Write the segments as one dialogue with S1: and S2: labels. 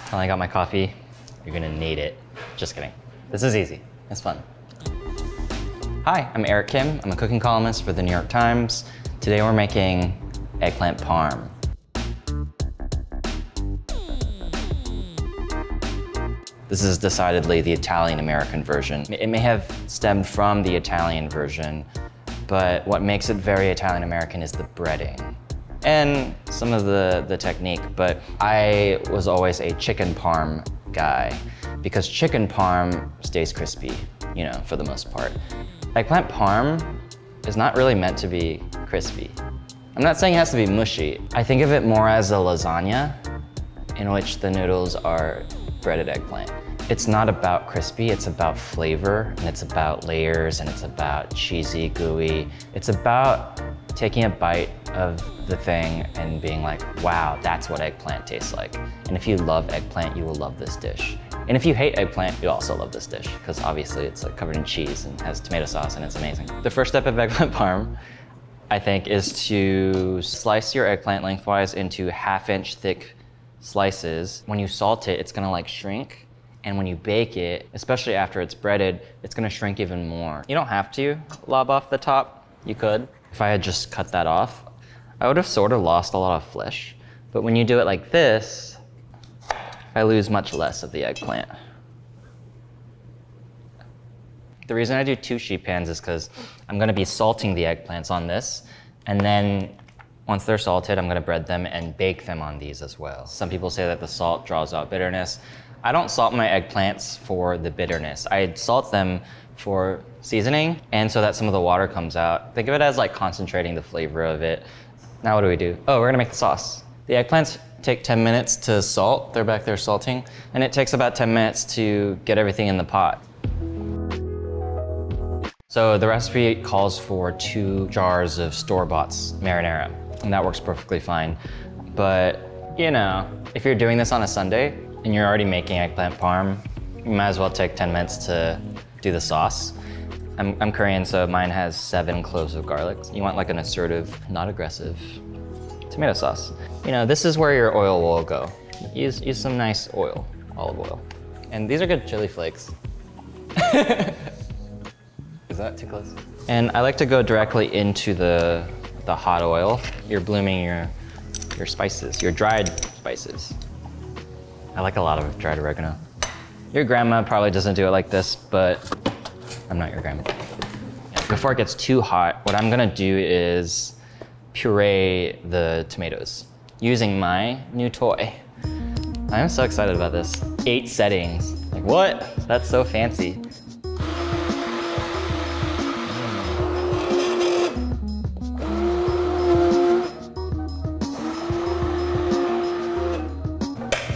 S1: Finally got my coffee. You're gonna need it. Just kidding. This is easy. It's fun. Hi, I'm Eric Kim. I'm a cooking columnist for the New York Times. Today we're making eggplant parm. This is decidedly the Italian-American version. It may have stemmed from the Italian version, but what makes it very Italian-American is the breading and some of the technique, but I was always a chicken parm guy because chicken parm stays crispy, you know, for the most part. Eggplant parm is not really meant to be crispy. I'm not saying it has to be mushy. I think of it more as a lasagna in which the noodles are breaded eggplant. It's not about crispy, it's about flavor, and it's about layers, and it's about cheesy, gooey. It's about taking a bite of the thing and being like, wow, that's what eggplant tastes like. And if you love eggplant, you will love this dish. And if you hate eggplant, you'll also love this dish, because obviously it's like covered in cheese and has tomato sauce and it's amazing. The first step of eggplant parm, I think, is to slice your eggplant lengthwise into 1/2-inch thick slices. When you salt it, it's gonna like shrink. And when you bake it, especially after it's breaded, it's gonna shrink even more. You don't have to lob off the top. You could. If I had just cut that off, I would have sort of lost a lot of flesh. But when you do it like this, I lose much less of the eggplant. The reason I do 2 sheet pans is because I'm gonna be salting the eggplants on this, and then once they're salted, I'm gonna bread them and bake them on these as well. Some people say that the salt draws out bitterness. I don't salt my eggplants for the bitterness. I salt them for seasoning and so that some of the water comes out. Think of it as like concentrating the flavor of it. Now what do? Oh, we're gonna make the sauce. The eggplants take 10 minutes to salt. They're back there salting. And it takes about 10 minutes to get everything in the pot. So the recipe calls for 2 jars of store-bought marinara, and that works perfectly fine. But, you know, if you're doing this on a Sunday and you're already making eggplant parm, you might as well take 10 minutes to do the sauce. I'm Korean, so mine has 7 cloves of garlic. You want like an assertive, not aggressive tomato sauce. You know, this is where your oil will go. Use some nice oil, olive oil. And these are good chili flakes. Is that too close? And I like to go directly into the hot oil. You're blooming your spices, your dried spices. I like a lot of dried oregano. Your grandma probably doesn't do it like this, but I'm not your grandma. Before it gets too hot, what I'm gonna do is puree the tomatoes using my new toy. I'm so excited about this. 8 settings. Like, what? That's so fancy.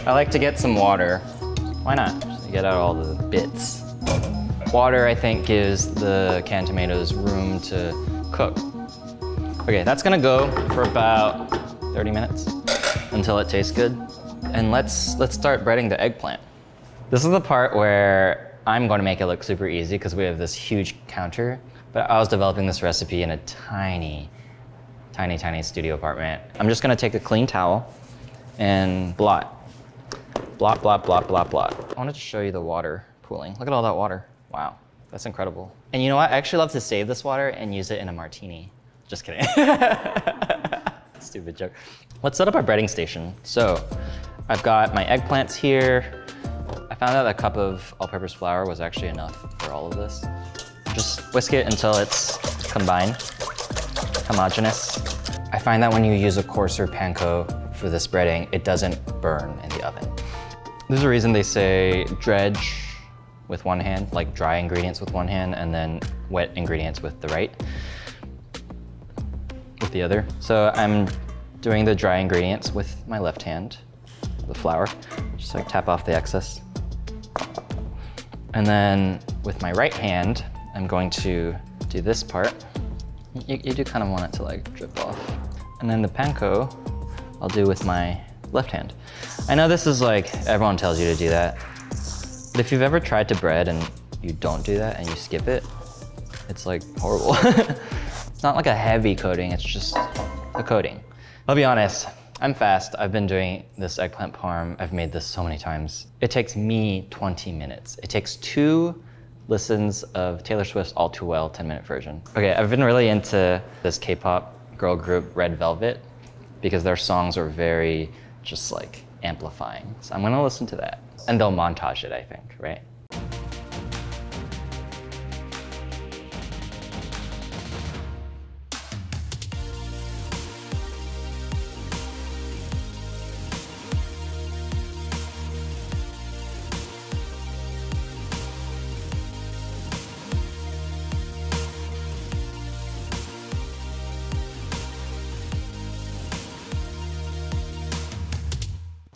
S1: I like to get some water. Why not? Just to get out all the bits. Water, I think, gives the canned tomatoes room to cook. Okay, that's gonna go for about 30 minutes until it tastes good. And let's start breading the eggplant. This is the part where I'm going to make it look super easy because we have this huge counter, but I was developing this recipe in a tiny, tiny, tiny studio apartment. I'm just gonna take a clean towel and blot. Blot, blot, blot, blot, blot. I wanted to show you the water pooling. Look at all that water. Wow, that's incredible. And you know what? I actually love to save this water and use it in a martini. Just kidding. Stupid joke. Let's set up our breading station. So I've got my eggplants here. I found out a cup of all-purpose flour was actually enough for all of this. Just whisk it until it's combined, homogeneous. I find that when you use a coarser panko for this breading, it doesn't burn in the oven. There's a reason they say dredge with one hand, like dry ingredients with one hand, and then wet ingredients with the right, with the other. So I'm doing the dry ingredients with my left hand, the flour, just like tap off the excess. And then with my right hand, I'm going to do this part. You do kind of want it to like drip off. And then the panko, I'll do with my left hand. I know this is like, everyone tells you to do that, but if you've ever tried to bread and you don't do that and you skip it, it's like horrible. It's not like a heavy coating, it's just a coating. I'll be honest, I'm fast. I've been doing this eggplant parm. I've made this so many times. It takes me 20 minutes. It takes 2 listens of Taylor Swift's All Too Well 10-minute version. Okay, I've been really into this K-pop girl group Red Velvet because their songs are very just like amplifying. So I'm gonna listen to that. And they'll montage it, I think, right?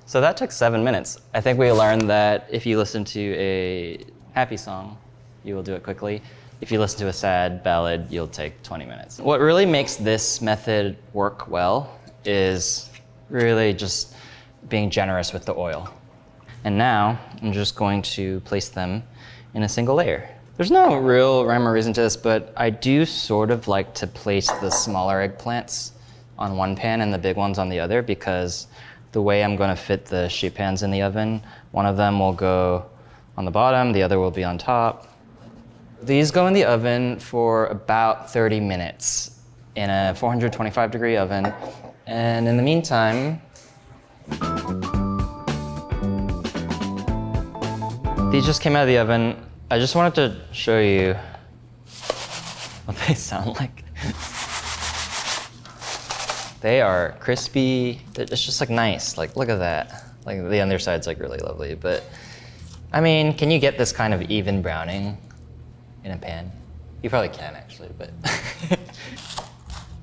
S1: So that took 7 minutes. I think we learned that if you listen to a happy song, you will do it quickly. If you listen to a sad ballad, you'll take 20 minutes. What really makes this method work well is really just being generous with the oil. And now I'm just going to place them in a single layer. There's no real rhyme or reason to this, but I do sort of like to place the smaller eggplants on one pan and the big ones on the other, because the way I'm going to fit the sheet pans in the oven, one of them will go on the bottom, the other will be on top. These go in the oven for about 30 minutes in a 425-degree oven. And in the meantime, these just came out of the oven. I just wanted to show you what they sound like. They are crispy. It's just like nice. Like, look at that. Like the underside's like really lovely. But I mean, can you get this kind of even browning in a pan? You probably can actually, but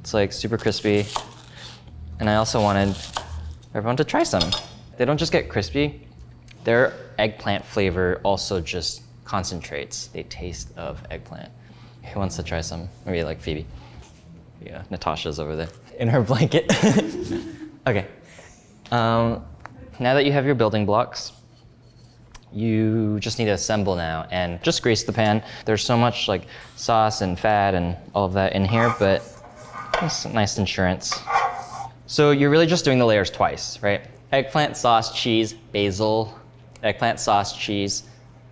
S1: it's like super crispy. And I also wanted everyone to try some. They don't just get crispy. Their eggplant flavor also just concentrates the taste of eggplant. Who wants to try some? Maybe like Phoebe. Yeah, Natasha's over there in her blanket. Okay. Now that you have your building blocks, you just need to assemble now and just grease the pan. There's so much like sauce and fat and all of that in here, but it's nice insurance. So you're really just doing the layers twice, right? Eggplant, sauce, cheese, basil, eggplant, sauce, cheese.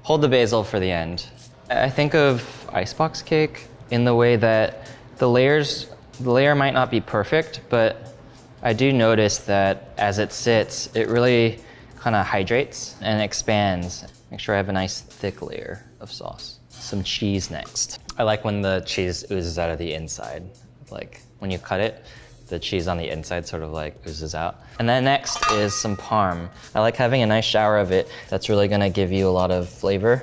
S1: Hold the basil for the end. I think of icebox cake in the way that the layer might not be perfect, but I do notice that as it sits, it really kind of hydrates and expands. Make sure I have a nice thick layer of sauce. Some cheese next. I like when the cheese oozes out of the inside. Like when you cut it, the cheese on the inside sort of like oozes out. And then next is some Parm. I like having a nice shower of it. That's really gonna give you a lot of flavor.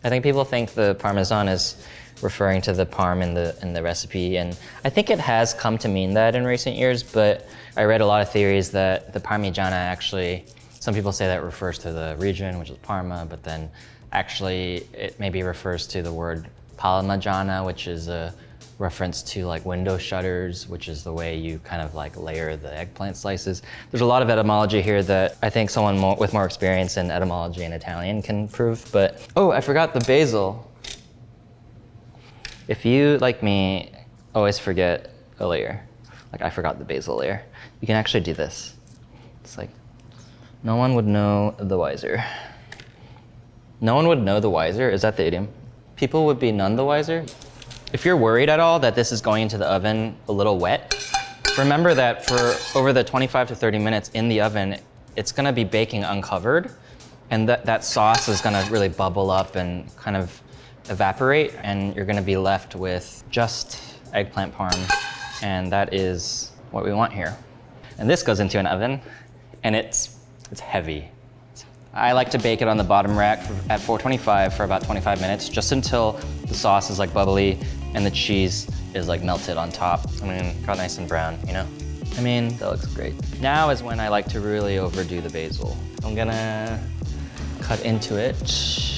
S1: I think people think the Parmesan is referring to the Parm in the recipe, and I think it has come to mean that in recent years, but I read a lot of theories that the Parmigiana actually, some people say that refers to the region, which is Parma, but then actually it maybe refers to the word Parmigiana, which is a reference to like window shutters, which is the way you kind of like layer the eggplant slices. There's a lot of etymology here that I think someone with more experience in etymology and Italian can prove, but oh, I forgot the basil. If you, like me, always forget a layer, like I forgot the basil layer, you can actually do this. It's like, no one would know the wiser. No one would know the wiser? Is that the idiom? People would be none the wiser? If you're worried at all that this is going into the oven a little wet, remember that for over the 25 to 30 minutes in the oven, it's gonna be baking uncovered, and that sauce is gonna really bubble up and kind of evaporate, and you're gonna be left with just eggplant parm, and that is what we want here. And this goes into an oven, and it's heavy. I like to bake it on the bottom rack at 425 for about 25 minutes, just until the sauce is like bubbly and the cheese is like melted on top. I mean, got nice and brown, you know? I mean, that looks great. Now is when I like to really overdo the basil. I'm gonna cut into it.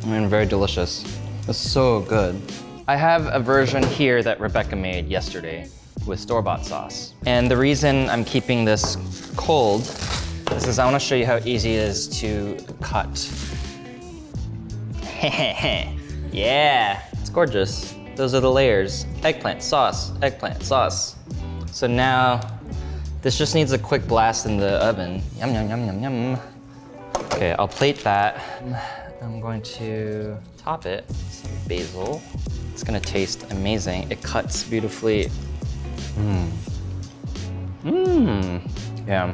S1: I mean, very delicious. It's so good. I have a version here that Rebecca made yesterday with store-bought sauce. And the reason I'm keeping this cold is because I want to show you how easy it is to cut. Yeah, it's gorgeous. Those are the layers. Eggplant, sauce, eggplant, sauce. So now, this just needs a quick blast in the oven. Yum, yum, yum, yum, yum. Okay, I'll plate that. I'm going to top it with some basil. It's gonna taste amazing. It cuts beautifully. Yeah, I'm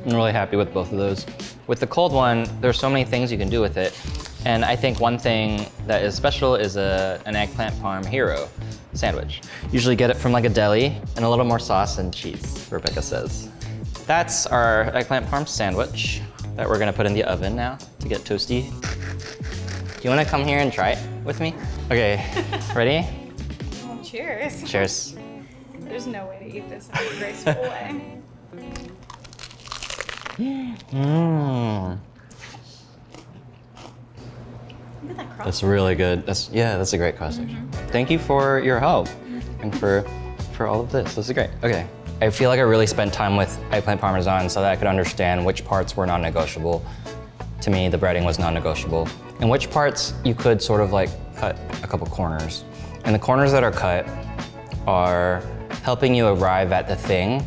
S1: really happy with both of those. With the cold one, there's so many things you can do with it. And I think one thing that is special is an eggplant parm hero sandwich. Usually get it from like a deli and a little more sauce and cheese, Rebecca says. That's our eggplant parm sandwich that we're gonna put in the oven now to get toasty. Do you wanna come here and try it with me? Okay, ready?
S2: Well, cheers.
S1: Cheers.
S2: There's no way to eat this in a graceful way. Look at that cross.
S1: That's really good. That's a great cross section. Thank you for your help and for all of this. This is great. Okay. I feel like I really spent time with eggplant parmesan so that I could understand which parts were non-negotiable. To me, the breading was non-negotiable. And which parts you could sort of like cut a couple corners. And the corners that are cut are helping you arrive at the thing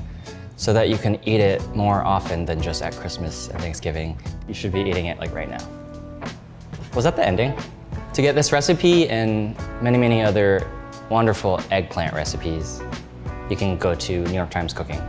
S1: so that you can eat it more often than just at Christmas and Thanksgiving. You should be eating it like right now. Was that the ending? To get this recipe and many, many other wonderful eggplant recipes, you can go to New York Times Cooking.